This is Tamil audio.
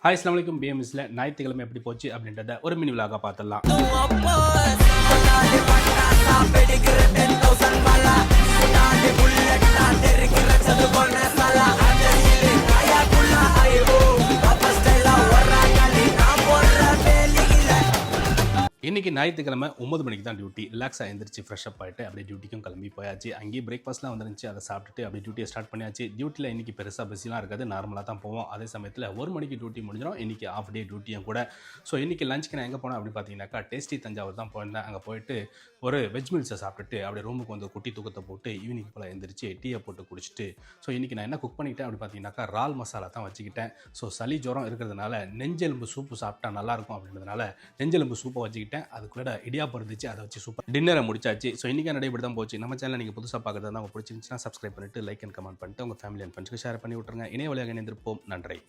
ஹாய் அஸ்ஸலாமு அலைக்கும். பிஎம்எஸ்ல ஞாயிற்றுக்கிழமை எப்படி போச்சு அப்படின்றத ஒரு மினி விலாக பார்த்துடலாம். இன்னைக்கு ஞாயிற்றுக்கிழமை 9 மணிக்கு தான் டியூட்டி. ரிலாக்ஸாக எழுந்திரிச்சு ஃப்ரெஷ்அப் ஆகிட்டு அப்படியே டியூட்டிக்கும் கிளம்பி போயாச்சு. அங்கேயே பிரேக்ஃபாஸ்ட்லாம் வந்துருந்துச்சு, அதை சாப்பிட்டுட்டு அப்படியே டியூட்டியை ஸ்டார்ட் பண்ணியாச்சு. டியூட்டியில் இன்றைக்கி பெருசாக பிஸிலாம் இருக்காது, நார்மலாக தான் போவோம். அதே சமயத்தில் 1 மணிக்கு டியூட்டி முடிஞ்சிடும். இன்றைக்கி ஆஃப் டே டியூட்டியும் கூட. ஸோ இன்றைக்கி லஞ்சுக்கு நான் எங்கே போனேன் அப்படின்னு பார்த்தீங்கன்னாக்கா டேஸ்டி தஞ்சாவூர் தான் போயிருந்தேன். அங்கே போயிட்டு ஒரு வெஜ் மீல்ஸை சாப்பிட்டுட்டு அப்படியே ரூமுக்கு வந்து குட்டி தூக்கத்தை போட்டு ஈவினிங் போல் எழுந்திரிச்சு டீயை போட்டு குடிச்சிட்டு ஸோ இன்றைக்கி நான் என்ன குக் பண்ணிக்கிட்டேன் அப்படின்னு பார்த்தீங்கன்னாக்கா இறால் மசாலா தான் வச்சுக்கிட்டேன். ஸோ சளி ஜுரம் இருக்கிறதுனால நெஞ்செலும்பு சூப்பு சாப்பிட்டா நல்லாயிருக்கும் அப்படின்றதுனால நெஞ்செலும்பு சூப்பை வச்சுக்கிட்டேன். அதுக்குள்ளே இடியாப்பம் இருந்துச்சு, அதை வச்சு சூப்பர் டின்னரை முடிச்சாச்சு. ஸோ இன்றைக்கி நடைபெற்று தான் போச்சு. நம்ம சேனல் நீங்கள் புதுசாக பார்க்குறதா தான் உங்களுக்கு பிடிச்சிருந்துச்சுன்னா சப்ஸ்கிரைப் பண்ணிவிட்டு லைக் அண்ட் கமெண்ட் பண்ணிட்டு உங்கள் ஃபேமிலி அண்ட் ஃப்ரெண்ட்ஸ்க்கு ஷேர் பண்ணி விட்டுருங்க. இணைய வழியாக இணைந்திருப்போம். நன்றி.